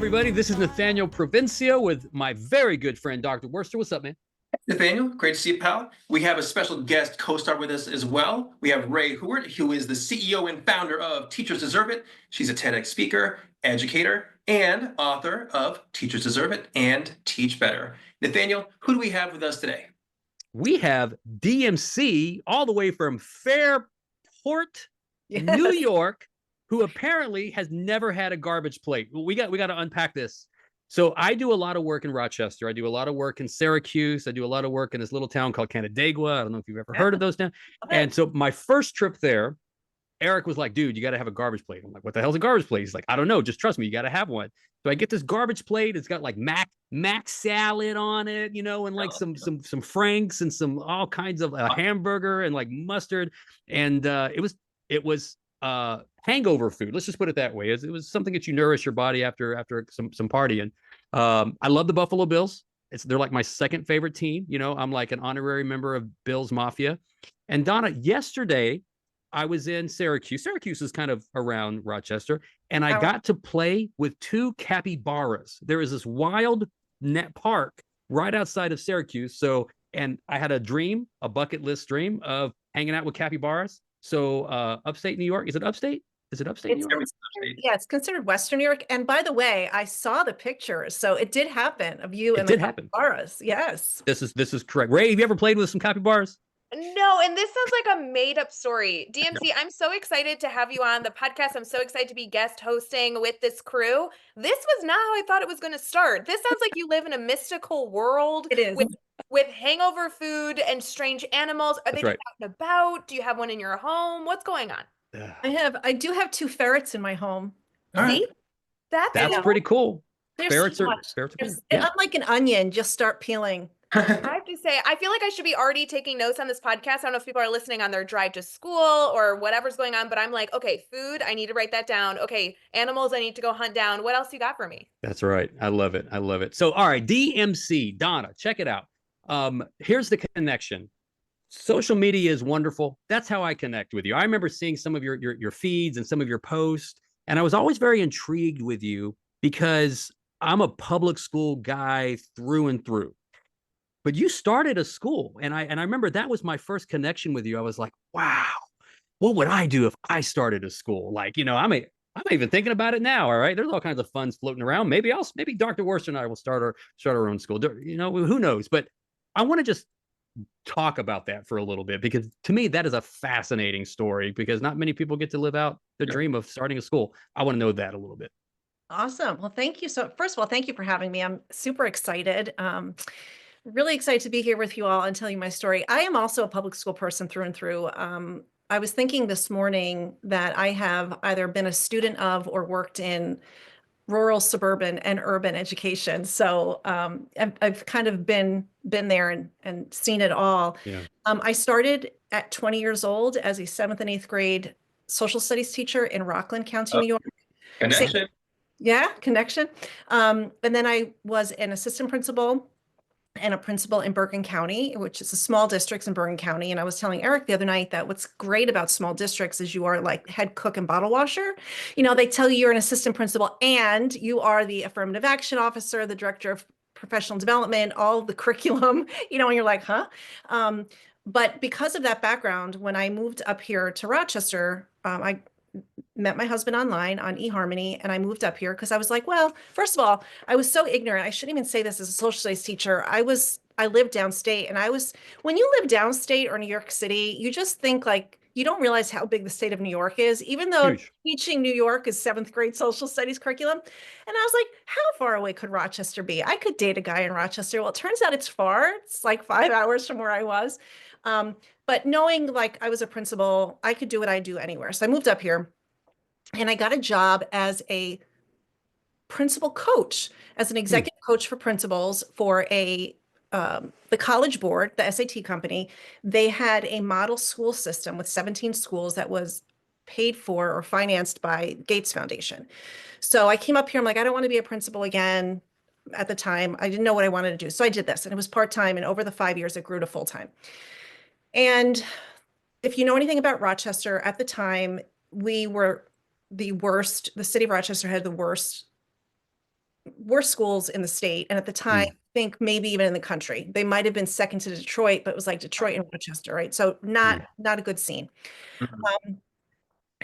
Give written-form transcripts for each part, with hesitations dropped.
everybody. This is Nathaniel Provencio with my very good friend, Dr. Worcester. What's up, man? Nathaniel, great to see you, pal. We have a special guest co-star with us as well. We have Ray Hewart, who is the CEO and founder of Teachers Deserve It. She's a TEDx speaker, educator, and author of Teachers Deserve It and Teach Better. Nathaniel, who do we have with us today? We have DMC all the way from Fairport, New York, who apparently has never had a garbage plate. We got to unpack this. So I do a lot of work in Rochester. I do a lot of work in Syracuse. I do a lot of work in this little town called Canandaigua. I don't know if you've ever heard of those towns. And so my first trip there, Eric was like, dude, you got to have a garbage plate. I'm like, what the hell's a garbage plate? He's like, I don't know. Just trust me. You got to have one. So I get this garbage plate. It's got like mac salad on it, you know, and like some franks and some all kinds of hamburger and like mustard. And it was hangover food. Let's just put it that way. It was something that you nourish your body after some partying. I love the Buffalo Bills. They're like my second favorite team. You know, I'm like an honorary member of Bills Mafia. And Donna, yesterday I was in Syracuse. Syracuse is kind of around Rochester, and I got to play with two capybaras. There is this wild net park right outside of Syracuse. So, and I had a bucket list dream of hanging out with capybaras. So, upstate New York, is it upstate? Is it upstate New York? Yeah, it's considered Western New York. And by the way, I saw the pictures, so it did happen of you and the capybaras. Yes, this is correct. Ray, have you ever played with some capybaras? No, and this sounds like a made-up story. DMC, I'm so excited to have you on the podcast. I'm so excited to be guest hosting with this crew. This was not how I thought it was going to start. This sounds like you live in a mystical world. It is. With hangover food and strange animals. Are they just out and about? Do you have one in your home? What's going on? I do have two ferrets in my home. See? That's pretty cool. Ferrets are cool. Unlike an onion, just start peeling. I have to say, I feel like I should be already taking notes on this podcast. I don't know if people are listening on their drive to school or whatever's going on, but I'm like, okay, food, I need to write that down. Okay, animals, I need to go hunt down. What else you got for me? That's right. I love it. I love it. So, all right, DMC, Donna, check it out. Here's the connection. Social media is wonderful. That's how I connect with you. I remember seeing some of your feeds and some of your posts, and I was always very intrigued with you because I'm a public school guy through and through. But you started a school, and I remember that was my first connection with you. I was like, wow, what would I do if I started a school? Like, you know, I'm even thinking about it now. All right, there's all kinds of funds floating around. Maybe Dr. Worcester and I will start our own school. You know, who knows? But I want to just talk about that for a little bit, because to me that is a fascinating story, because not many people get to live out the dream of starting a school. I want to know that a little bit. Awesome. Well, thank you. So first of all, thank you for having me. I'm super excited. Really excited to be here with you all and tell you my story. I am also a public school person through and through. I was thinking this morning that I have either been a student of or worked in rural, suburban, and urban education. So I've kind of been there and seen it all. Yeah. I started at 20 years old as a 7th and 8th grade social studies teacher in Rockland County, New York. Connection. Yeah, connection. And then I was an assistant principal and a principal in Bergen County, which is a small districts in Bergen County. And I was telling Eric the other night that what's great about small districts is you are like head cook and bottle washer. You know, they tell you you're an assistant principal and you are the affirmative action officer, the director of professional development, all the curriculum, you know, and you're like, huh? But because of that background, when I moved up here to Rochester, I met my husband online on eHarmony, and I moved up here because I was like, well, first of all, I was so ignorant. I shouldn't even say this as a social studies teacher. I lived downstate, and when you live downstate or New York City, you just think like, you don't realize how big the state of New York is, even though teaching New York is 7th grade social studies curriculum. And I was like, how far away could Rochester be? I could date a guy in Rochester. Well, it turns out it's far. It's like 5 hours from where I was. But knowing like I was a principal, I could do what I do anywhere. So I moved up here. And I got a job as a principal coach, as an executive coach for principals for the College Board, the SAT company. They had a model school system with 17 schools that was paid for or financed by Gates Foundation. So I came up here, I'm like, I don't want to be a principal again. At the time, I didn't know what I wanted to do. So I did this, and it was part-time. And over the 5 years, it grew to full-time. And if you know anything about Rochester, at the time, we were the worst. The city of Rochester had the worst worst schools in the state. And at the time, I think maybe even in the country, they might have been second to Detroit, but it was like Detroit and Rochester, right? So not a good scene.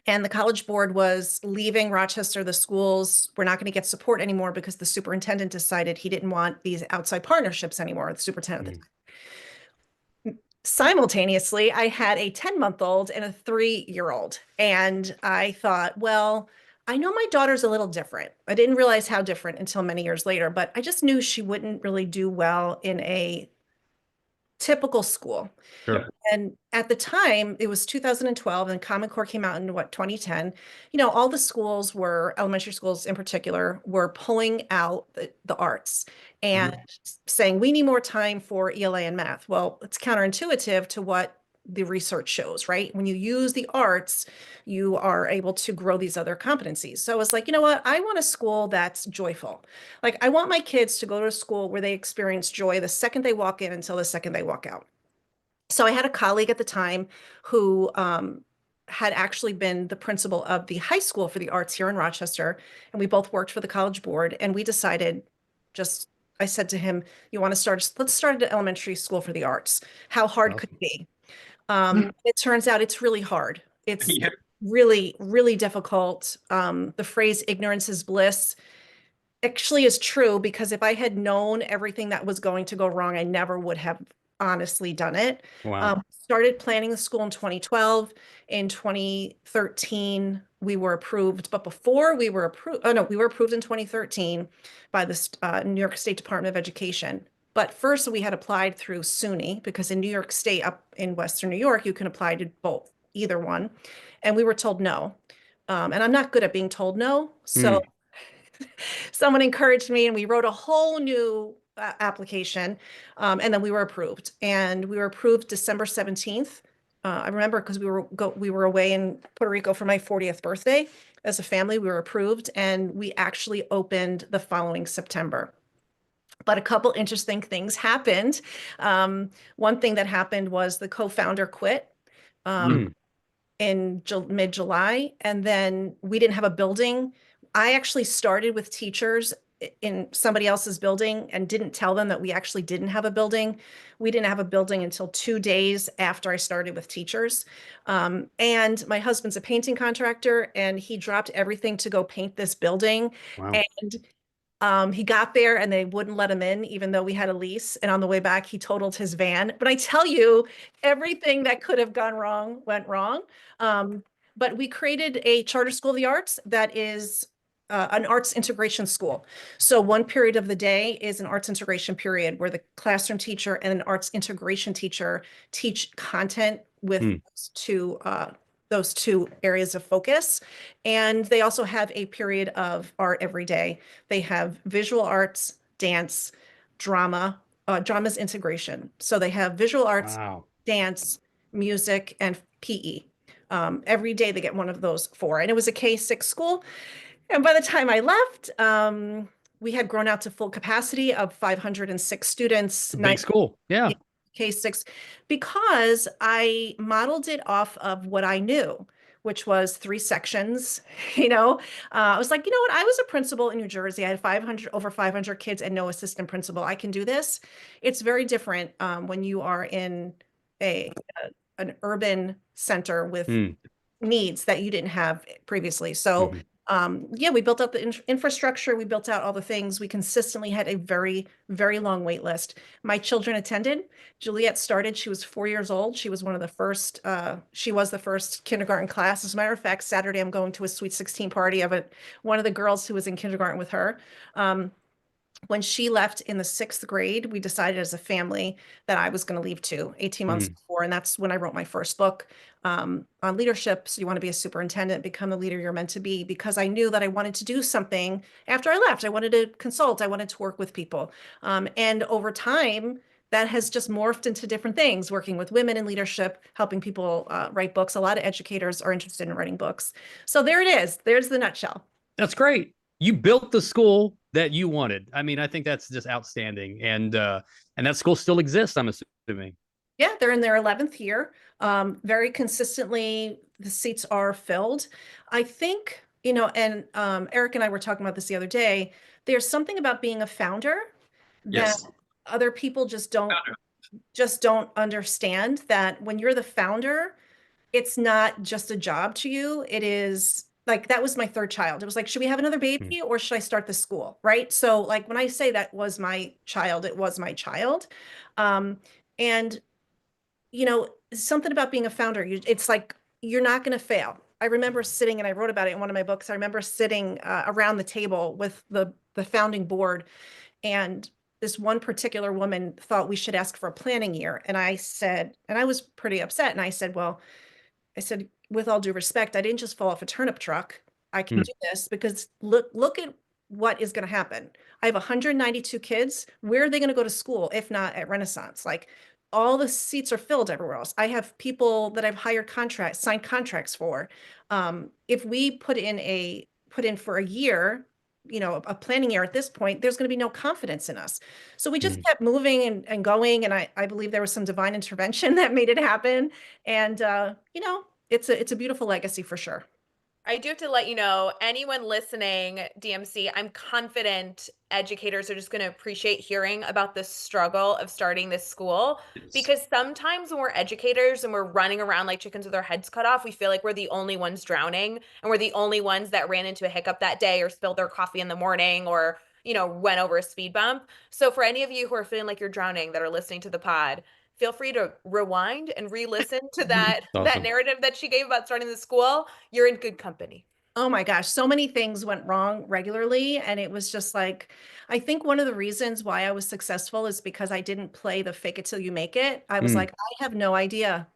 And the college board was leaving Rochester. The schools were not going to get support anymore because the superintendent decided he didn't want these outside partnerships anymore, the superintendent. Simultaneously, I had a 10-month-old and a 3-year-old. And I thought, well, I know my daughter's a little different. I didn't realize how different until many years later, but I just knew she wouldn't really do well in a typical school. Sure. And at the time, it was 2012, and Common Core came out in 2010. You know, all the schools were, elementary schools in particular, were pulling out the arts and saying, we need more time for ELA and math. Well, it's counterintuitive to what the research shows, right? When you use the arts, you are able to grow these other competencies. So it's like, you know what? I want a school that's joyful. Like, I want my kids to go to a school where they experience joy the second they walk in until the second they walk out. So I had a colleague at the time who had actually been the principal of the high school for the arts here in Rochester, and we both worked for the college board, and we decided I said to him, let's start an elementary school for the arts. How hard could it be? It turns out it's really hard. It's really, really difficult. The phrase ignorance is bliss actually is true, because if I had known everything that was going to go wrong, I never would have honestly done it. Wow. Started planning the school in 2012. In 2013, we were approved, but before we were approved, we were approved in 2013 by the New York State Department of Education. But first we had applied through SUNY, because in New York State, up in Western New York, you can apply to both, either one. And we were told no. And I'm not good at being told no. So someone encouraged me, and we wrote a whole new application. And then we were approved, and we were approved December 17th. I remember because we were away in Puerto Rico for my 40th birthday as a family. We were approved, and we actually opened the following September. But a couple interesting things happened. One thing that happened was the co-founder quit in mid-July, and then we didn't have a building. I actually started with teachers in somebody else's building and didn't tell them that we actually didn't have a building. We didn't have a building until 2 days after I started with teachers. And my husband's a painting contractor, and he dropped everything to go paint this building. Wow. And he got there and they wouldn't let him in, even though we had a lease. And on the way back, he totaled his van. But I tell you, everything that could have gone wrong went wrong. But we created a charter school of the arts that is an arts integration school. So one period of the day is an arts integration period where the classroom teacher and an arts integration teacher teach content with those two areas of focus. And they also have a period of art every day. They have visual arts, dance, drama, drama's integration. So they have visual arts, dance, music, and PE. Every day they get one of those 4. And it was a K-6 school. And by the time I left, we had grown out to full capacity of 506 students. Big school. Yeah. K-6, because I modeled it off of what I knew, which was 3 sections. I was like, you know what? I was a principal in New Jersey. I had over 500 kids and no assistant principal. I can do this. It's very different when you are in an urban center with needs that you didn't have previously. So we built up the infrastructure. We built out all the things. We consistently had a very, very long wait list. My children attended. Juliet started. She was 4 years old. She was she was the first kindergarten class. As a matter of fact, Saturday, I'm going to a Sweet 16 party of one of the girls who was in kindergarten with her. When she left in the 6th grade, we decided as a family that I was going to leave too, 18 months before. And that's when I wrote my first book on leadership. So you want to be a superintendent, become the leader you're meant to be, because I knew that I wanted to do something after I left. I wanted to consult. I wanted to work with people. And over time, that has just morphed into different things, working with women in leadership, helping people write books. A lot of educators are interested in writing books. So there it is. There's the nutshell. That's great. You built the school that you wanted. I mean, I think that's just outstanding. And that school still exists, I'm assuming. Yeah, they're in their 11th year. Very consistently, the seats are filled. I think And Eric and I were talking about this the other day. There's something about being a founder that Yes. other people just don't understand, that when you're the founder, it's not just a job to you. It is like, that was my third child. It was like, should we have another Mm. baby or should I start the school? Right. So like when I say that was my child, it was my child. And something about being a founder, it's like you're not going to fail. I remember sitting, and I wrote about it in one of my books. I remember sitting around the table with the founding board, and this one particular woman thought we should ask for a planning year. And I said, and I was pretty upset. And I said, with all due respect, I didn't just fall off a turnip truck. I can Mm. do this because look at what is going to happen. I have 192 kids. Where are they going to go to school if not at Renaissance? Like, all the seats are filled everywhere else. I have people that I've signed contracts for. If we put in for a year, a planning year at this point, there's going to be no confidence in us. So we just Mm. kept moving and going. And I believe there was some divine intervention that made it happen. And it's a beautiful legacy for sure. I do have to let you know, anyone listening, DMC, I'm confident educators are just going to appreciate hearing about the struggle of starting this school, Yes. because sometimes when we're educators and we're running around like chickens with our heads cut off, we feel like we're the only ones drowning, and we're the only ones that ran into a hiccup that day or spilled their coffee in the morning or, went over a speed bump. So for any of you who are feeling like you're drowning that are listening to the pod, feel free to rewind and re-listen to that Awesome. narrative that she gave about starting the school. You're in good company. Oh my gosh, so many things went wrong regularly. And it was just like, I think one of the reasons why I was successful is because I didn't play the fake it till you make it. I was Mm. like, I have no idea.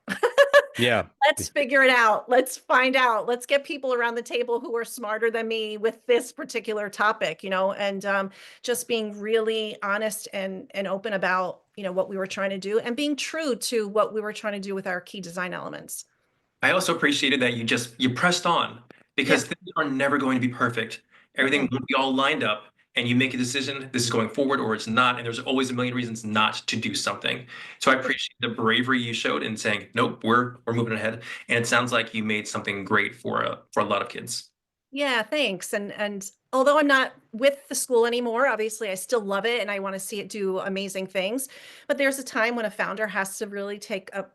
Yeah. Let's figure it out. Let's find out. Let's get people around the table who are smarter than me with this particular topic, and just being really honest and open about, what we were trying to do and being true to what we were trying to do with our key design elements. I also appreciated that you pressed on, Yeah. because things are never going to be perfect. Everything Mhm. won't be all lined up, and you make a decision, this is going forward or it's not, and there's always a million reasons not to do something. So I appreciate the bravery you showed in saying, nope, we're moving ahead. And it sounds like you made something great for a lot of kids. Yeah, thanks. And although I'm not with the school anymore, obviously I still love it and I want to see it do amazing things. But there's a time when a founder has to really take a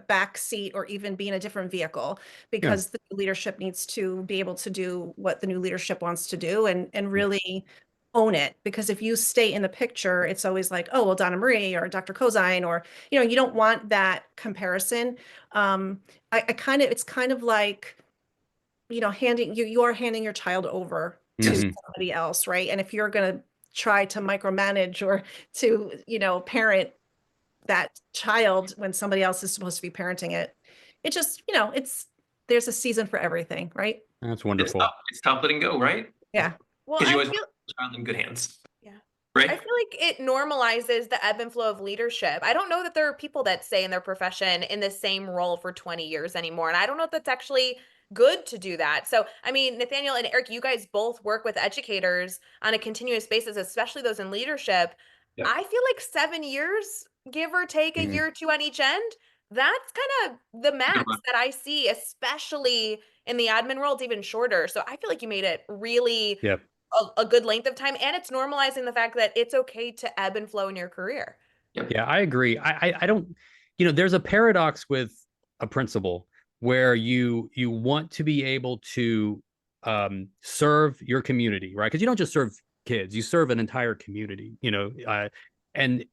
back seat or even be in a different vehicle, Yeah. because the new leadership needs to be able to do what the new leadership wants to do and Mm. really own it. Because if you stay in the picture, it's always like, oh, well, Donna Marie or Dr. Cozine, or, you don't want that comparison. It's kind of like, you are handing your child over to Yes. Mhm. somebody else, right? And if you're going to try to micromanage or to, parent that child when somebody else is supposed to be parenting it, it just, there's a season for everything, right? That's It's wonderful. tough. It's tough letting go, right? Yeah. Well, Because you I always feel want the child in good hands, yeah. I right? feel like it normalizes the ebb and flow of leadership. I don't know that there are people that stay in their profession in the same role for 20 years anymore. And I don't know if that's actually good to do that. So, I mean, Nathaniel and Eric, you guys both work with educators on a continuous basis, especially those in leadership. Yeah. I feel like 7 years, give or take a Mhm. year or two on each end, that's kind of the Good max one. that I see, especially in the admin role. It's even shorter. So I feel like you made it really Yep. a good length of time, and it's normalizing the fact that it's okay to ebb and flow in your career. Yep. Yeah, I agree. I don't, there's a paradox with a principal where you want to be able to serve your community, right? Because you don't just serve kids, you serve an entire community, and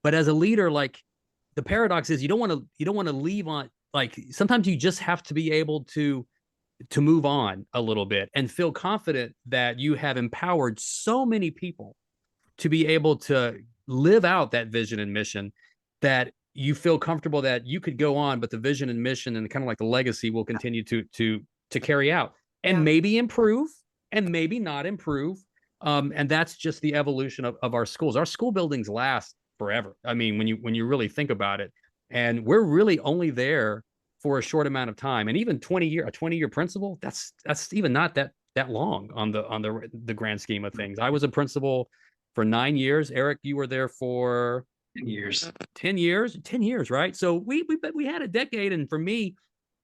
but as a leader, like the paradox is you don't want to leave on, like sometimes you just have to be able to move on a little bit and feel confident that you have empowered so many people to be able to live out that vision and mission, that you feel comfortable that you could go on, but the vision and mission and kind of like the legacy will continue to carry out and Yeah. maybe improve and maybe not improve. And that's just the evolution of our schools. Our school buildings last forever. I mean, when you really think about it, and we're really only there for a short amount of time. And even a 20-year principal, that's even not that long on the grand scheme of things. I was a principal for 9 years. Eric, you were there for 10 years. 10 years, 10 years, right? So we had a decade. And for me,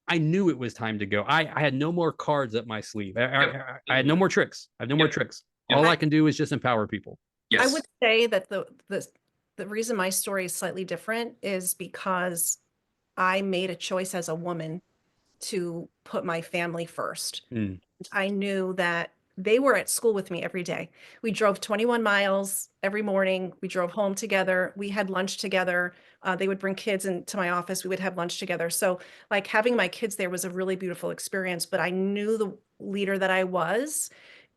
I knew it was time to go. I had no more cards up my sleeve. I had no Mhm. more tricks. I have no more Yep. tricks. Yep. All I can do is just empower people. I Yes. would say that the reason my story is slightly different is because I made a choice as a woman to put my family first. Mm. I knew that they were at school with me every day. We drove 21 miles every morning. We drove home together. We had lunch together. They would bring kids into my office. We would have lunch together. So, like, having my kids there was a really beautiful experience, but I knew the leader that I was.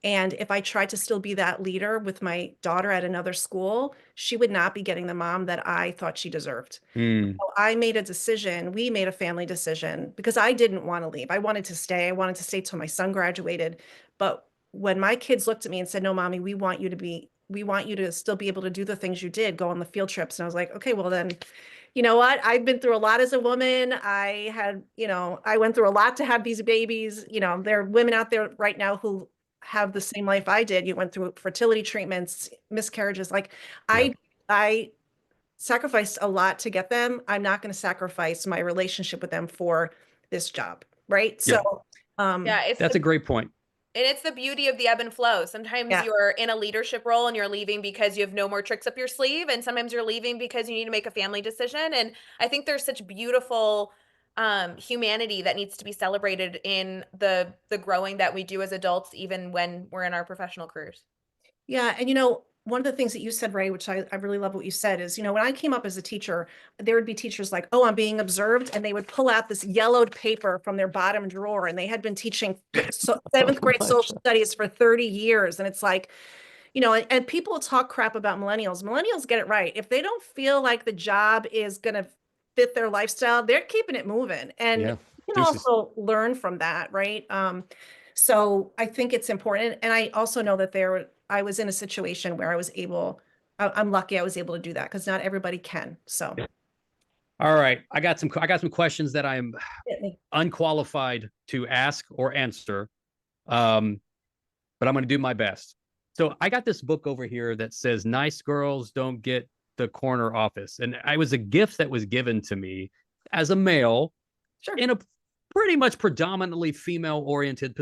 And if I tried to still be that leader with my daughter at another school, she would not be getting the mom that I thought she deserved. Mm. I made a decision. We made a family decision because I didn't want to leave. I wanted to stay. I wanted to stay till my son graduated. But when my kids looked at me and said, "No, mommy, we want you to still be able to do the things you did, go on the field trips." And I was like, "Okay, well then, you know what? I've been through a lot as a woman. I had, I went through a lot to have these babies. There are women out there right now who have the same life I did. You went through fertility treatments, miscarriages. Like Yeah. I sacrificed a lot to get them. I'm not going to sacrifice my relationship with them for this job, right? Yeah. So, Yeah, it's That's a great point. and it's the beauty of the ebb and flow. Sometimes Yeah. you're in a leadership role and you're leaving because you have no more tricks up your sleeve, and sometimes you're leaving because you need to make a family decision. And I think there's such beautiful humanity that needs to be celebrated in the growing that we do as adults, even when we're in our professional careers. Yeah. And one of the things that you said, Ray, which I really love what you said is, when I came up as a teacher, there would be teachers like, "Oh, I'm being observed." And they would pull out this yellowed paper from their bottom drawer. And they had been teaching seventh grade social studies for 30 years. And it's like, and people talk crap about millennials. Millennials get it right. If they don't feel like the job is going to fit their lifestyle, they're keeping it moving. And Yeah. you can Deuces. also learn from that, right? So I think it's important. And I also know that I was in a situation where I'm lucky I was able to do that because not everybody can. So All right. I got some questions that I'm unqualified to ask or answer. But I'm going to do my best. So I got this book over here that says "Nice Girls Don't Get the Corner Office," and it was a gift that was given to me as a male sure. in a pretty much predominantly female-oriented,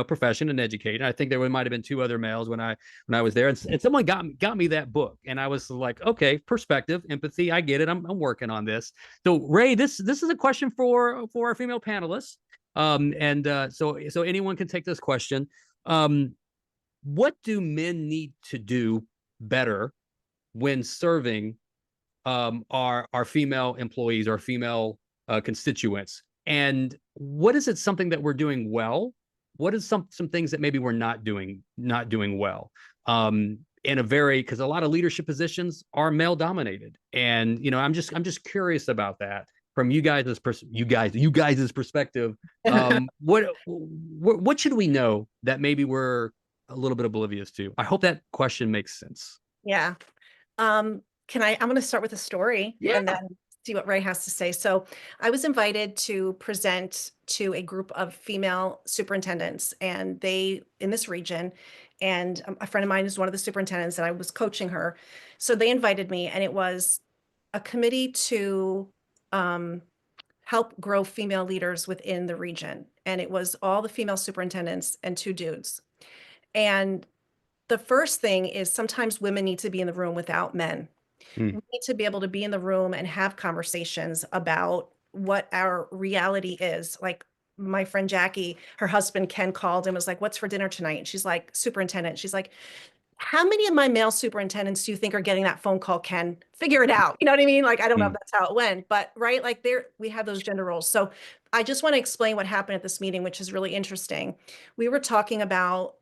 profession and educator. I think there might have been two other males when I was there, and someone got me that book, and I was like, okay, perspective, empathy, I get it. I'm working on this. So Ray, this is a question for our female panelists, and so anyone can take this question. What do men need to do better when serving our female employees, our female constituents? And what is it something that we're doing well? What is some things that maybe we're not doing well? Because a lot of leadership positions are male dominated, and I'm just curious about that from you guys' perspective. What should we know that maybe we're a little bit oblivious to? I hope that question makes sense. Yeah. I'm going to start with a story and then see what Ray has to say. So I was invited to present to a group of female superintendents and in this region, and a friend of mine is one of the superintendents and I was coaching her. So they invited me and it was a committee to help grow female leaders within the region. And it was all the female superintendents and two dudes. And the first thing is sometimes women need to be in the room without men. We need to be able to be in the room and have conversations about what our reality is. Like my friend Jackie, her husband Ken called and was like, "What's for dinner tonight?" And she's like, "Superintendent." She's like, "How many of my male superintendents do you think are getting that phone call, Ken? Figure it out." You know what I mean? Like, I don't know if that's how it went, but right, like we have those gender roles. So I just want to explain what happened at this meeting, which is really interesting. We were talking about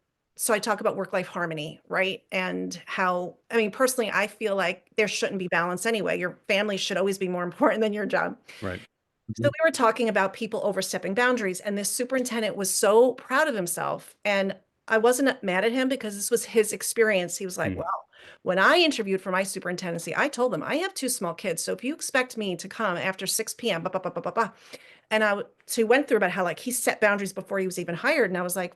I talk about work-life harmony, right? And how, I mean, personally, I feel like there shouldn't be balance anyway. Your family should always be more important than your job. Right. So we were talking about people overstepping boundaries, and this superintendent was so proud of himself. And I wasn't mad at him because this was his experience. He was like, "Well, when I interviewed for my superintendency, I told them I have two small kids. So if you expect me to come after 6 p.m., blah, blah, blah, blah, blah, blah." And so he went through about how like he set boundaries before he was even hired. And I was like,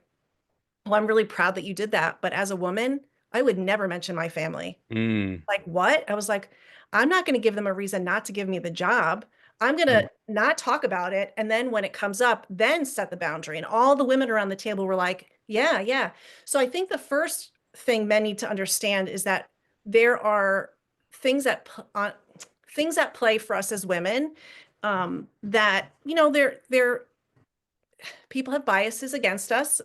"Well, I'm really proud that you did that. But as a woman, I would never mention my family." Like, what? I was like, "I'm not going to give them a reason not to give me the job. I'm going to not talk about it. And then when it comes up, then set the boundary. And all the women around the table were like, yeah, yeah. So I think the first thing men need to understand is that there are things that things at play for us as women, that, you know, they're people have biases against us.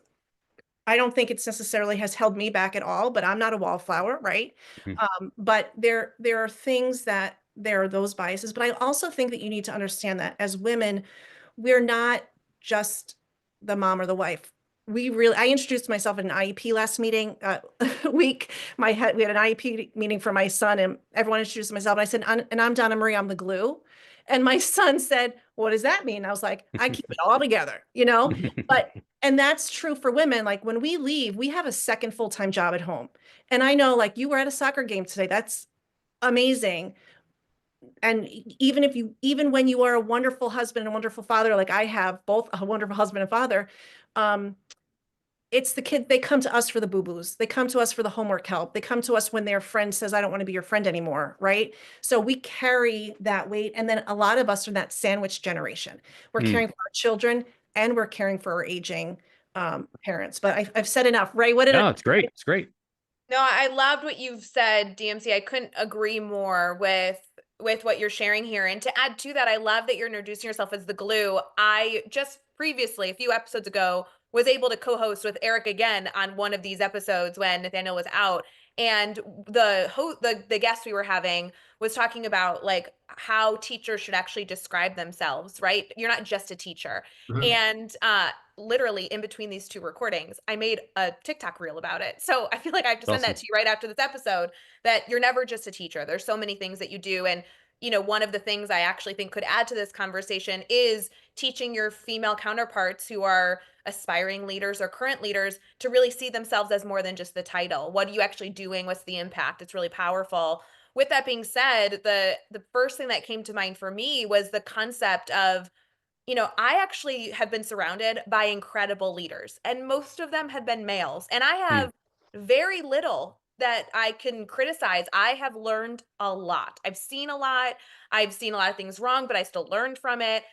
I don't think it's necessarily has held me back at all, but I'm not a wallflower, right? Mhm. But there are things that there are those biases, but I also think that you need to understand that as women, we're not just the mom or the wife. I introduced myself at an IEP last meeting week. We had an IEP meeting for my son, and everyone introduced myself. And I said, and I'm Donna Marie, I'm the glue. And my son said, what does that mean? I was like, I keep it all together, you know? But and that's true for women. Like when we leave, we have a second full-time job at home. And I know, like, you were at a soccer game today. That's amazing. And even when you are a wonderful husband and a wonderful father, like I have both a wonderful husband and father, um, it's the kid, they come to us for the boo-boos. They come to us for the homework help. They come to us when their friend says, I don't want to be your friend anymore, right? So we carry that weight. And then a lot of us are that sandwich generation. We're Mm. caring for our children and we're caring for our aging parents. But I've said enough. Ray, what did No, it's great. It's great. No, I loved what you've said, DMC. I couldn't agree more with what you're sharing here. And to add to that, I love that you're introducing yourself as the glue. I just previously, a few episodes ago, was able to co-host with Eric again on one of these episodes when Nathaniel was out. And the guest we were having was talking about like how teachers should actually describe themselves, right? You're not just a teacher. Mhm. And literally in between these two recordings, I made a TikTok reel about it. So I feel like I have to send Awesome. that to you right after this episode, that you're never just a teacher. There's so many things that you do. And, you know, one of the things I actually think could add to this conversation is teaching your female counterparts who are aspiring leaders or current leaders to really see themselves as more than just the title. What are you actually doing? What's the impact? It's really powerful. With that being said, the first thing that came to mind for me was the concept of, you know, I actually have been surrounded by incredible leaders, and most of them have been males. And I Mm. have very little that I can criticize. I have learned a lot. I've seen a lot. I've seen a lot of things wrong, but I still learned from it.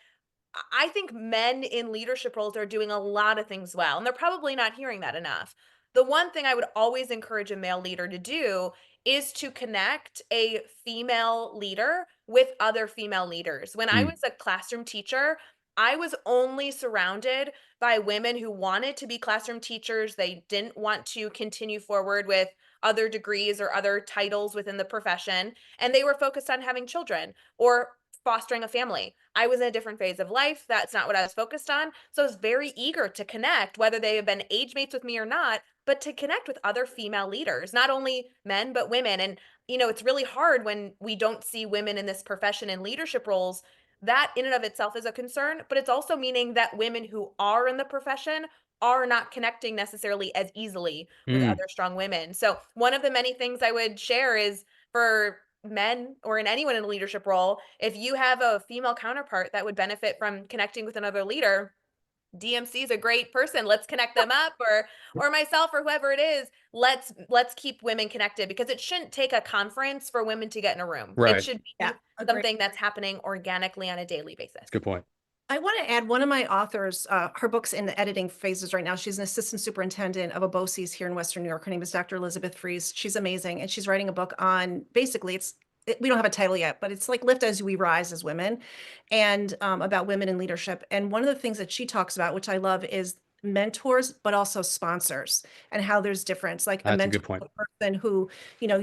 I think men in leadership roles are doing a lot of things well, and they're probably not hearing that enough. The one thing I would always encourage a male leader to do is to connect a female leader with other female leaders. When I Mm. was a classroom teacher, I was only surrounded by women who wanted to be classroom teachers. They didn't want to continue forward with other degrees or other titles within the profession, and they were focused on having children or fostering a family. I was in a different phase of life. That's not what I was focused on. So I was very eager to connect, whether they have been age mates with me or not, but to connect with other female leaders, not only men, but women. And, you know, it's really hard when we don't see women in this profession in leadership roles. That in and of itself is a concern, but it's also meaning that women who are in the profession are not connecting necessarily as easily with Mm. other strong women. So one of the many things I would share is for men or in anyone in a leadership role, if you have a female counterpart that would benefit from connecting with another leader, DMC is a great person. Let's connect them up, or myself or whoever it is. Let's keep women connected, because it shouldn't take a conference for women to get in a room. It Right. should Yeah, be agree. something that's happening organically on a daily basis. That's a good point. I want to add one of my authors, her book's in the editing phases right now. She's an assistant superintendent of a BOCES here in Western New York. Her name is Dr. Elizabeth Fries. She's amazing. And she's writing a book on basically we don't have a title yet, but it's like Lift as We Rise as Women, and about women in leadership. And one of the things that she talks about, which I love, is mentors, but also sponsors, and how there's difference. Like a That's a mentor good point. is a person who, you know,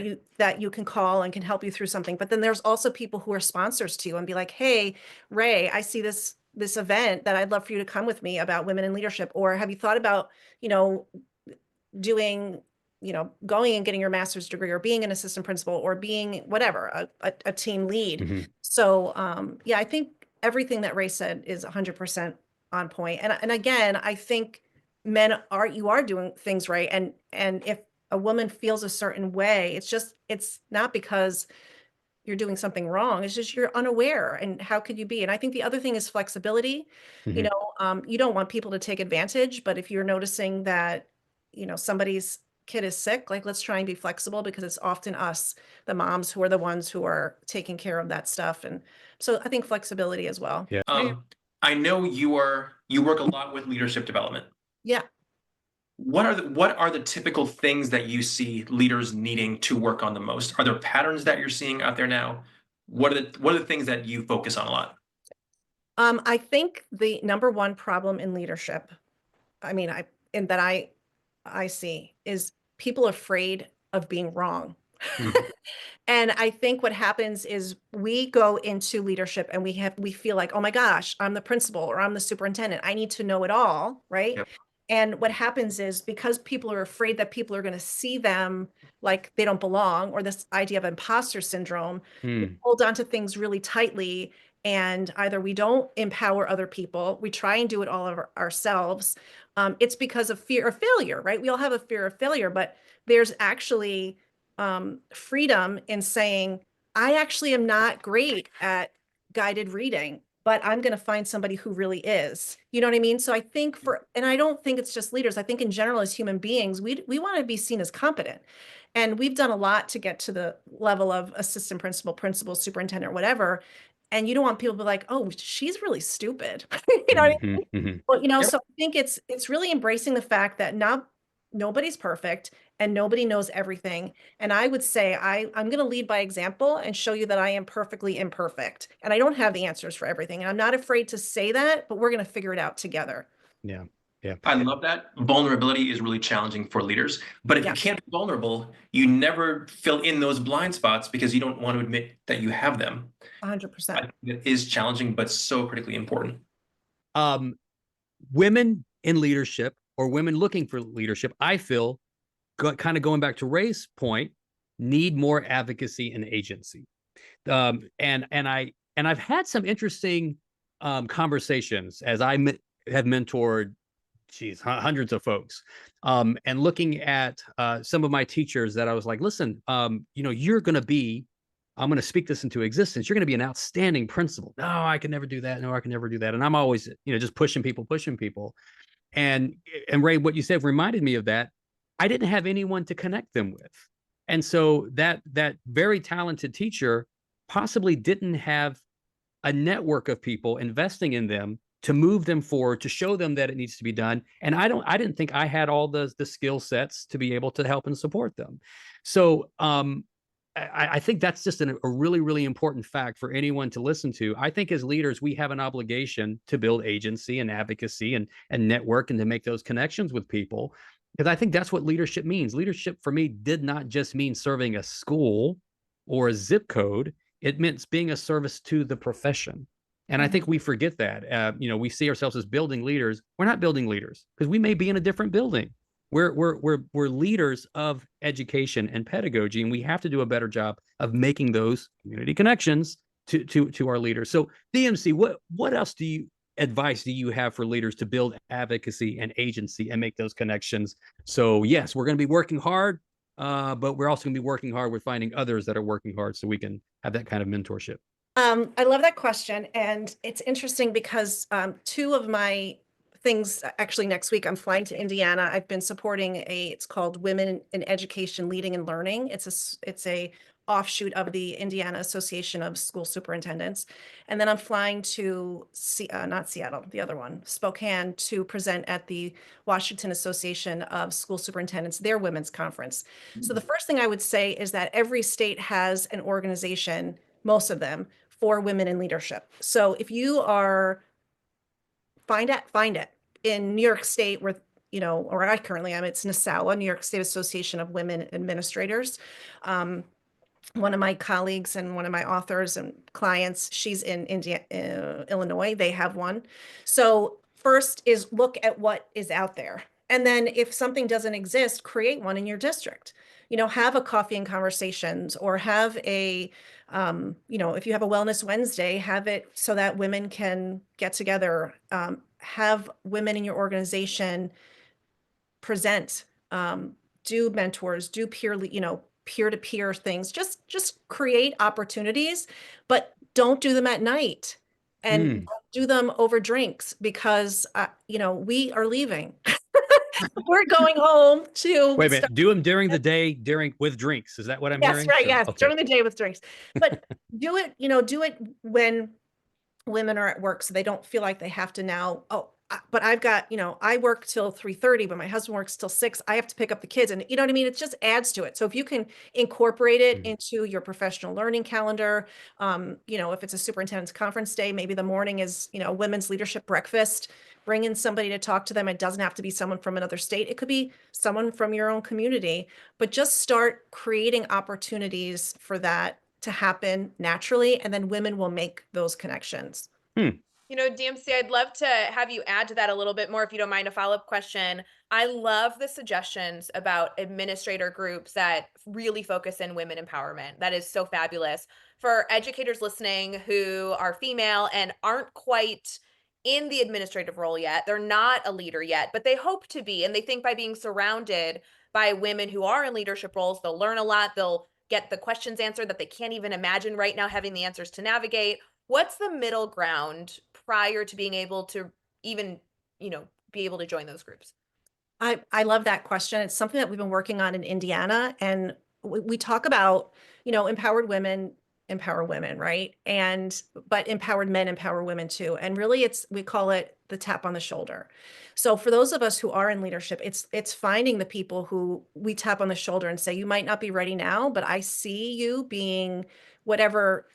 you can call and can help you through something. But then there's also people who are sponsors to you and be like, hey, Ray, I see this event that I'd love for you to come with me about women in leadership. Or have you thought about, you know, doing, you know, going and getting your master's degree, or being an assistant principal, or being whatever, a team lead. Mhm. So yeah, I think everything that Ray said is 100% on point. And again, I think you are doing things right. And if a woman feels a certain way, it's not because you're doing something wrong. It's just you're unaware. And how could you be? And I think the other thing is flexibility. You Mhm. know, you don't want people to take advantage, but if you're noticing that, you know, somebody's kid is sick, like let's try and be flexible, because it's often us, the moms, who are the ones who are taking care of that stuff. And so I think flexibility as well. Yeah. I know you work a lot with leadership development. Yeah. What are the typical things that you see leaders needing to work on the most? Are there patterns that you're seeing out there now? What are the things that you focus on a lot? I think the number one problem in leadership, I mean, and that I see, is people afraid of being wrong. Mhm. And I think what happens is we go into leadership and we feel like, oh my gosh, I'm the principal or I'm the superintendent. I need to know it all, right? Yep. And what happens is, because people are afraid that people are going to see them like they don't belong, or this idea of imposter syndrome, we Mm. hold on to things really tightly. And either we don't empower other people, we try and do it all of ourselves. It's because of fear of failure, right? We all have a fear of failure, but there's actually freedom in saying, I actually am not great at guided reading, but I'm going to find somebody who really is. You know what I mean? So I think and I don't think it's just leaders. I think in general, as human beings, we want to be seen as competent. And we've done a lot to get to the level of assistant principal, principal, superintendent, or whatever. And you don't want people to be like, oh, she's really stupid. You know what I mean? Mhm. Mhm. Well, Yep. so I think it's really embracing the fact that nobody's perfect and nobody knows everything. And I would say I'm going to lead by example and show you that I am perfectly imperfect and I don't have the answers for everything. And I'm not afraid to say that, but we're going to figure it out together. Yeah. Yeah. I love that. Vulnerability is really challenging for leaders, but if you Yeah. can't be vulnerable, you never fill in those blind spots because you don't want to admit that you have them. 100%. I think it is challenging, but so critically important. Um, Women in leadership or women looking for leadership, I feel, kind of going back to Ray's point, need more advocacy and agency. And I've had some interesting conversations as have mentored, hundreds of folks, and looking at some of my teachers that I was like, listen, you're going to be, I'm going to speak this into existence. You're going to be an outstanding principal. No, I can never do that. No, I can never do that. And I'm always, just pushing people. And Ray, what you said reminded me of that. I didn't have anyone to connect them with. And so that very talented teacher possibly didn't have a network of people investing in them to move them forward, to show them that it needs to be done. And I didn't think I had all the skill sets to be able to help and support them. So I think that's just a really, really important fact for anyone to listen to. I think as leaders, we have an obligation to build agency and advocacy and network and to make those connections with people, because I think that's what leadership means. Leadership for me did not just mean serving a school or a zip code. It meant being a service to the profession. And I think we forget that. We see ourselves as building leaders. We're not building leaders because we may be in a different building. We're leaders of education and pedagogy, and we have to do a better job of making those community connections to our leaders. So DMC, what else advice do you have for leaders to build advocacy and agency and make those connections? So yes, we're going to be working hard, but we're also going to be working hard with finding others that are working hard so we can have that kind of mentorship. I love that question. And it's interesting because two of my things, actually next week, I'm flying to Indiana. I've been supporting it's called Women in Education Leading and Learning. It's a offshoot of the Indiana Association of School Superintendents. And then I'm flying to not Seattle, the other one, Spokane, to present at the Washington Association of School Superintendents, their women's conference. So the first thing I would say is that every state has an organization, most of them, for women in leadership. So if you are, find it in New York State, where or I currently am, it's NASAWA, New York State Association of Women Administrators. One of my colleagues and one of my authors and clients, she's in Illinois. They have one. So first is look at what is out there. And then if something doesn't exist, create one in your district. Have a coffee and conversations, or have a, if you have a Wellness Wednesday, have it so that women can get together. Have women in your organization present, do mentors, do peer-to-peer things. Just create opportunities, but don't do them at night and do them over drinks, because we are leaving. We're going home to Wait a start. minute. Do them during the day, with drinks. Is that what I'm Yes, hearing? right. So, Yes, okay. during the day with drinks. But do it, do it when women are at work so they don't feel like they have to now, but I've got, I work till 3:30, but my husband works till 6. I have to pick up the kids, and you know what I mean? It just adds to it. So if you can incorporate it Mhm. into your professional learning calendar, if it's a superintendent's conference day, maybe the morning is, women's leadership breakfast. Bring in somebody to talk to them. It doesn't have to be someone from another state. It could be someone from your own community, but just start creating opportunities for that to happen naturally, and then women will make those connections. DMC, I'd love to have you add to that a little bit more if you don't mind, a follow-up question. I love the suggestions about administrator groups that really focus in women empowerment. That is so fabulous. For educators listening who are female and aren't quite in the administrative role yet, they're not a leader yet, but they hope to be. And they think by being surrounded by women who are in leadership roles, they'll learn a lot. They'll get the questions answered that they can't even imagine right now having the answers to navigate. What's the middle ground prior to being able to even, be able to join those groups? I love that question. It's something that we've been working on in Indiana, and we talk about, empowered women empower women, right? But empowered men empower women too. And really we call it the tap on the shoulder. So for those of us who are in leadership, it's finding the people who we tap on the shoulder and say, you might not be ready now, but I see you being whatever,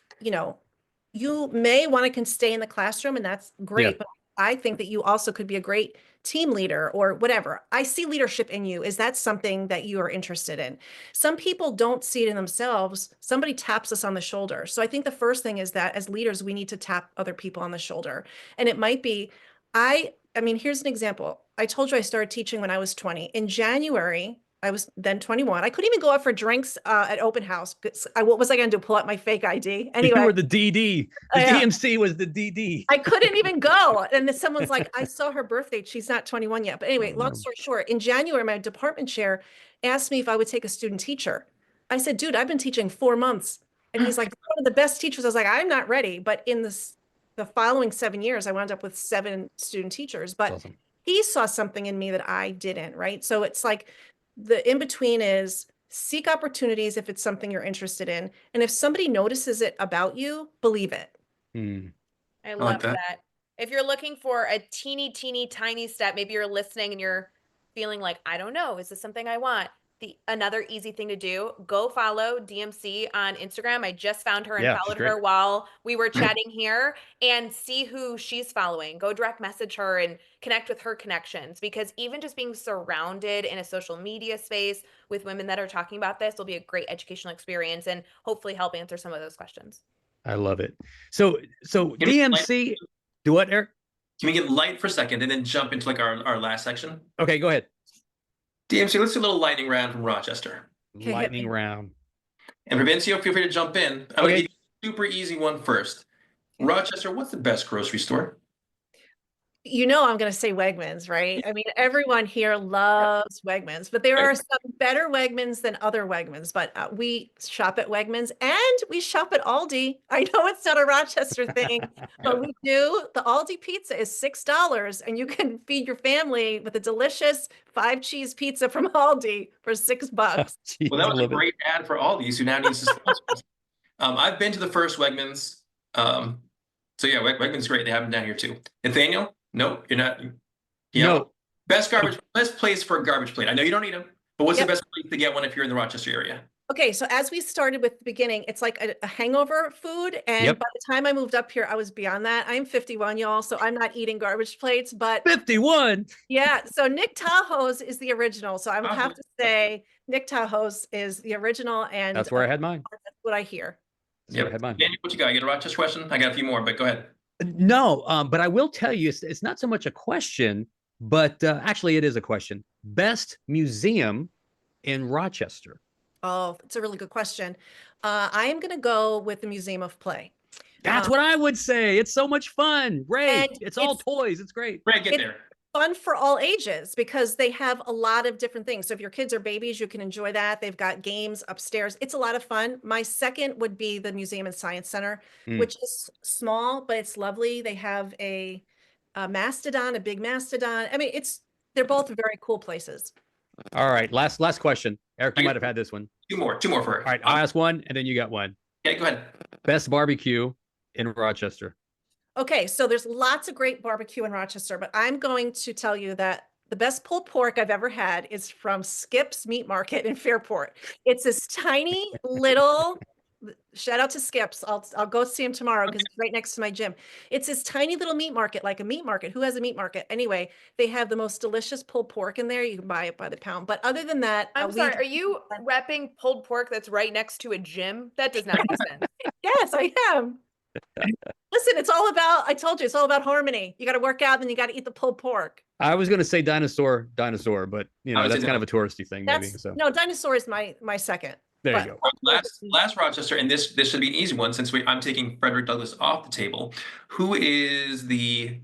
you may want to stay in the classroom, and that's great. Yeah. But I think that you also could be a great team leader or whatever. I see leadership in you. Is that something that you are interested in? Some people don't see it in themselves. Somebody taps us on the shoulder. So I think the first thing is that as leaders, we need to tap other people on the shoulder. And it might be, I mean, here's an example. I told you I started teaching when I was 20. In January, I was then 21. I couldn't even go out for drinks at open house. What was I going to do? Pull out my fake ID? You Anyway, were the DD. The yeah. DMC was the DD. I couldn't even go. And then someone's like, I saw her birthday. She's not 21 yet. But anyway, Oh, long no. story short, in January, my department chair asked me if I would take a student teacher. I said, dude, I've been teaching 4 months. And he's like, one of the best teachers. I was like, I'm not ready. But in the following 7 years, I wound up with 7 student teachers. But Awesome. he saw something in me that I didn't, right? So it's like the in between is seek opportunities if it's something you're interested in. And if somebody notices it about you, believe it. Hmm. I like love that. that. If you're looking for a teeny, teeny, tiny step, maybe you're listening and you're feeling like, I don't know, is this something I want? Another easy thing to do, go follow DMC on Instagram. I just found her and Yeah, she's followed great. her while we were chatting here, and see who she's following. Go direct message her and connect with her connections, because even just being surrounded in a social media space with women that are talking about this will be a great educational experience and hopefully help answer some of those questions. I love it. So Can we DMC, do what, Eric? Can we get light for a second and then jump into like our last section? Okay, go ahead. DMC, let's do a little lightning round from Rochester. Okay, Lightning round. And Provencio, feel free to jump in. I'm Okay. gonna give you a super easy one first. Rochester, what's the best grocery store? I'm going to say Wegmans, right? I mean, everyone here loves Wegmans, but there Right. are some better Wegmans than other Wegmans. But we shop at Wegmans and we shop at Aldi. I know it's not a Rochester thing, but we do. The Aldi pizza is $6, and you can feed your family with a delicious 5-cheese pizza from Aldi for $6. Jeez, Well, that was a love it. great ad for all these who now needs to sponsor us. I've been to the first Wegmans. So yeah, Wegmans is great. They have them down here too. Nathaniel? No, you're not. Yeah. No. Best place for a garbage plate. I know you don't need them, but what's Yep. the best place to get one if you're in the Rochester area? Okay, so as we started with the beginning, it's like a hangover food. And Yep. by the time I moved up here, I was beyond that. I'm 51, y'all, so I'm not eating garbage plates. But 51. yeah, so Nick Tahoe's is the original. So I would have to say Nick Tahoe's is the original, and That's where I had mine. that's what I hear. That's where I had mine. Daniel, what you got? You got a Rochester question? I got a few more, but go ahead. No, but I will tell you, it's not so much a question, but actually it is a question. Best museum in Rochester. Oh, that's a really good question. I am going to go with the Museum of Play. That's what I would say. It's so much fun. Ray, And it's all toys. It's great. Ray, get It- there. Fun for all ages because they have a lot of different things. So if your kids are babies, you can enjoy that. They've got games upstairs. It's a lot of fun. My second would be the Museum and Science Center, which is small, but it's lovely. They have a mastodon, a big mastodon. I mean, They're both very cool places. All right. Last question. Eric, you Okay. might have had this one. Two more for her. All right. I'll ask one and then you got one. Okay, go ahead. Best barbecue in Rochester. Okay, so there's lots of great barbecue in Rochester, but I'm going to tell you that the best pulled pork I've ever had is from Skip's Meat Market in Fairport. It's this tiny little, shout out to Skip's. I'll go see him tomorrow because it's right next to my gym. It's this tiny little meat market, like a meat market. Who has a meat market? Anyway, they have the most delicious pulled pork in there. You can buy it by the pound. But other than that, I'm sorry, are you repping pulled pork that's right next to a gym? That does not make sense. Yes, I am. Listen, it's all about, I told you, it's all about harmony. You got to work out, then you got to eat the pulled pork. I was going to say dinosaur, but you know, that's kind of a touristy thing, maybe. That's, So no, dinosaur is my second. there but- you go. Last Rochester, and this should be an easy one since I'm taking Frederick Douglass off the table. Who is the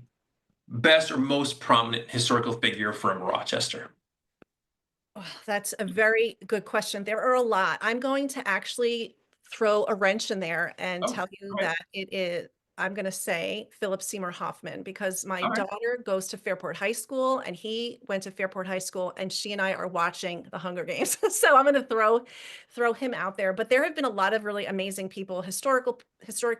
best or most prominent historical figure from Rochester? Oh, that's a very good question. There are a lot. I'm going to actually throw a wrench in there and Oh, tell you all right. that it is, I'm going to say Philip Seymour Hoffman, because my All right. daughter goes to Fairport High School and he went to Fairport High School, and she and I are watching the Hunger Games. So I'm going to throw him out there. But there have been a lot of really amazing people, historic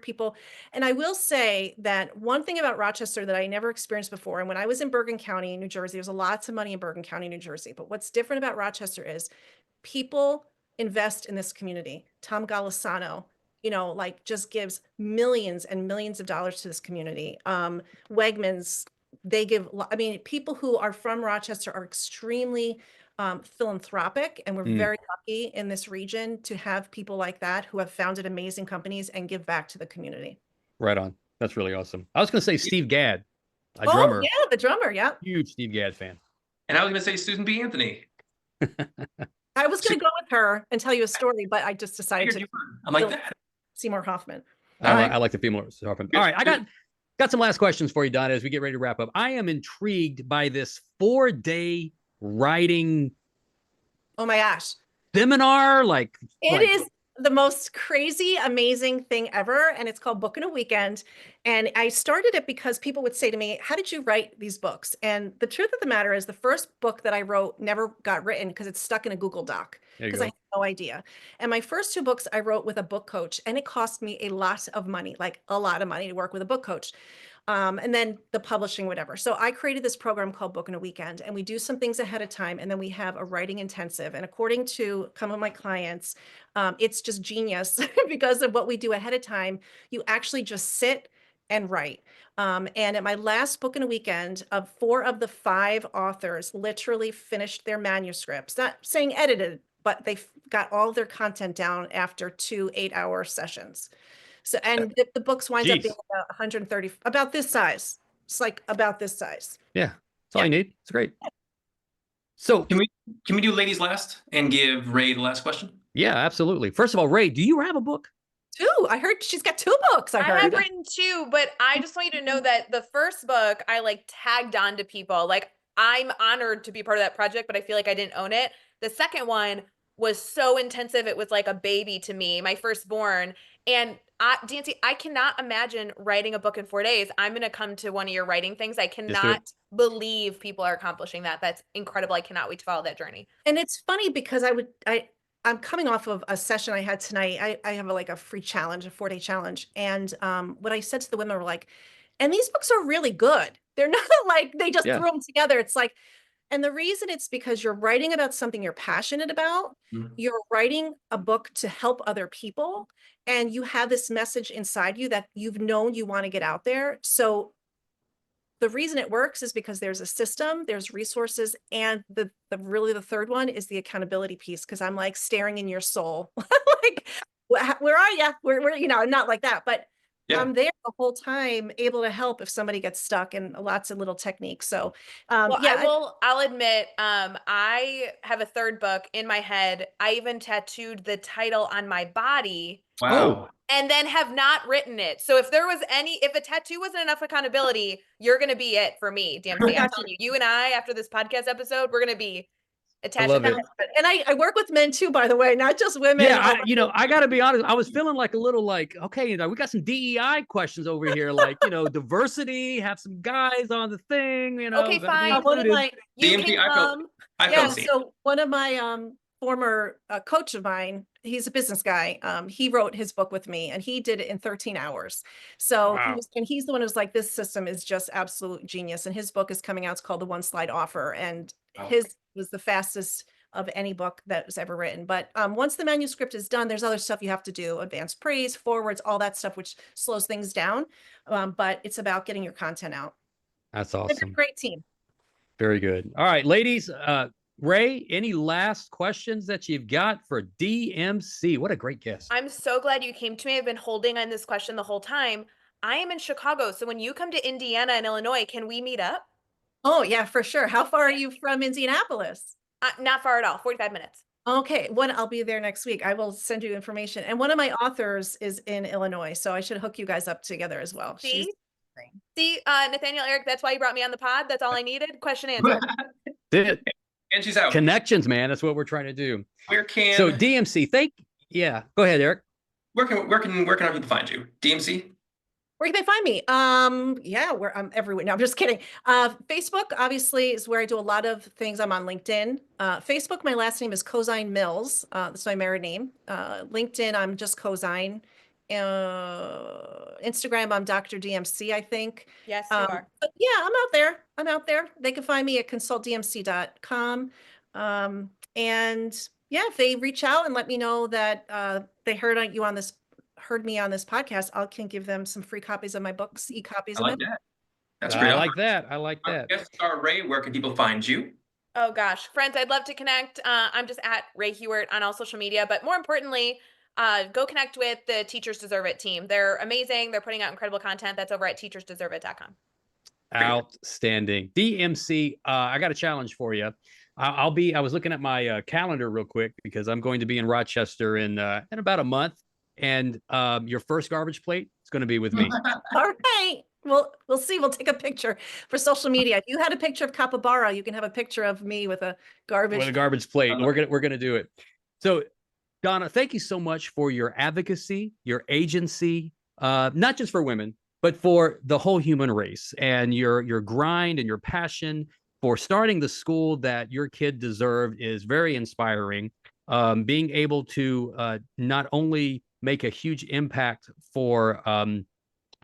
people. And I will say that one thing about Rochester that I never experienced before, and when I was in Bergen County, New Jersey, there's lots of money in Bergen County, New Jersey. But what's different about Rochester is people invest in this community. Tom Golisano, like just gives millions and millions of dollars to this community. Wegmans, they give, I mean, people who are from Rochester are extremely philanthropic, and we're very lucky in this region to have people like that who have founded amazing companies and give back to the community. Right on. That's really awesome. I was going to say Steve Gadd, a drummer. Yeah, the drummer. Yeah. Huge Steve Gadd fan. And I was going to say Susan B. Anthony. I was going to go with her and tell you a story, but I just decided to. I'm like that. Seymour Hoffman. I like the female. All right, I got some last questions for you, Donna, as we get ready to wrap up. I am intrigued by this 4-day writing. Oh my gosh. Seminar, It is the most crazy, amazing thing ever. And it's called Book in a Weekend. And I started it because people would say to me, how did you write these books? And the truth of the matter is the first book that I wrote never got written because it's stuck in a Google Doc because I had no idea. And my first 2 books I wrote with a book coach, and it cost me a lot of money, like a lot of money to work with a book coach. And then the publishing, whatever. So I created this program called Book in a Weekend, and we do some things ahead of time. And then we have a writing intensive. And according to some of my clients, it's just genius because of what we do ahead of time. You actually just sit and write. And at my last Book in a Weekend, 4 of the 5 authors literally finished their manuscripts, not saying edited, but they got all their content down after 2 8-hour sessions. So, and the books winds up being about 130, about this size. It's like about this size. Yeah, that's all you need. It's great. So can we do ladies last and give Ray the last question? Yeah, absolutely. First of all, Ray, do you have a book? 2. I heard she's got 2 books. I heard. have written 2, but I just want you to know that the first book I tagged on to people. I'm honored to be part of that project, but I feel like I didn't own it. The second one was so intensive. It was like a baby to me, my firstborn. And Dancy, I cannot imagine writing a book in 4 days. I'm going to come to one of your writing things. I cannot believe people are accomplishing that. That's incredible. I cannot wait to follow that journey. And it's funny because I'm coming off of a session I had tonight. I have a free challenge, a 4-day challenge. And what I said to the women were like, and these books are really good. They're not like they just threw them together. It's like, and the reason it's because you're writing about something you're passionate about. You're writing a book to help other people. And you have this message inside you that you've known you want to get out there. So the reason it works is because there's a system, there's resources, and the third one is the accountability piece. Because I'm staring in your soul, where are you? Where I'm not like that, but I'm there the whole time, able to help if somebody gets stuck, and lots of little techniques. So, I'll admit, I have a third book in my head. I even tattooed the title on my body. Wow. And then have not written it. So if a tattoo wasn't enough accountability, you're going to be it for me, DMC. I'm telling you, you and I, after this podcast episode, we're going to be attached to that. And I work with men too, by the way, not just women. Yeah, I got to be honest. I was feeling a little okay, we got some DEI questions over here, diversity, have some guys on the thing, Okay, fine. You DMC, can I felt come. I Yeah, felt seen. so one of my former coach of mine, he's a business guy. He wrote his book with me and he did it in 13 hours. So Wow. he's the one who's like, this system is just absolute genius. And his book is coming out. It's called The One Slide Offer. And Wow. his was the fastest of any book that was ever written. But once the manuscript is done, there's other stuff you have to do, advanced praise, forwards, all that stuff, which slows things down. But it's about getting your content out. That's They've got a awesome. great team. Very good. All right, ladies. Ray, any last questions that you've got for DMC? What a great guest. I'm so glad you came to me. I've been holding on this question the whole time. I am in Chicago, so when you come to Indiana and Illinois, can we meet up? Oh, yeah, for sure. How far are you from Indianapolis? Not far at all, 45 minutes. Okay, I'll be there next week. I will send you information. And one of my authors is in Illinois, so I should hook you guys up together as well. See? See, Nathaniel, Eric, that's why you brought me on the pod. That's all I needed. Question answered. And she's out. Connections, man. That's what we're trying to do. So DMC, yeah. Go ahead, Eric. Where can our people find you? DMC? Where can they find me? Yeah, I'm everywhere. No, I'm just kidding. Facebook obviously is where I do a lot of things. I'm on LinkedIn. Facebook, my last name is Cozine Mills. That's my married name. LinkedIn, I'm just Cozine. Instagram, I'm Dr. DMC, I think. Yes, you are. But yeah, I'm out there. They can find me at consultdmc.com. And yeah, if they reach out and let me know that they heard me on this podcast, I can give them some free copies of my books, e-copies I of like my that. That's great. I like that. I like that. Guest star Ray, where can people find you? Oh gosh, friends, I'd love to connect. I'm just at Ray Hewart on all social media, but more importantly, go connect with the Teachers Deserve It team. They're amazing. They're putting out incredible content. That's over at teachersdeserveit.com. Outstanding. DMC, I got a challenge for you. I was looking at my calendar real quick because I'm going to be in Rochester in about a month. And your first garbage plate is going to be with me. All right. Well, we'll see. We'll take a picture for social media. If you had a picture of Capybara, you can have a picture of me with a garbage plate. And we're gonna do it. So, Donna, thank you so much for your advocacy, your agency, not just for women, but for the whole human race, and your grind and your passion for starting the school that your kid deserved is very inspiring. Being able to not only make a huge impact for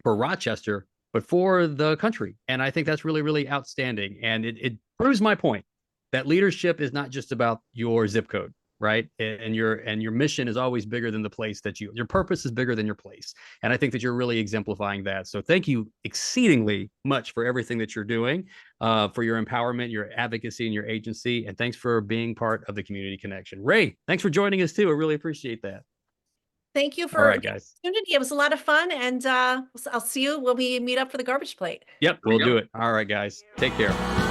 Rochester, but for the country. And I think that's really, really outstanding. And it proves my point that leadership is not just about your zip code, right? And your mission is always bigger than the place that your purpose is bigger than your place. And I think that you're really exemplifying that. So thank you exceedingly much for everything that you're doing, for your empowerment, your advocacy, and your agency. And thanks for being part of the Community Connection. Ray, thanks for joining us too. I really appreciate that. Thank you for the opportunity. It was a lot of fun. And I'll see you when we meet up for the garbage plate. Yep, we'll do it. All right, guys. Take care.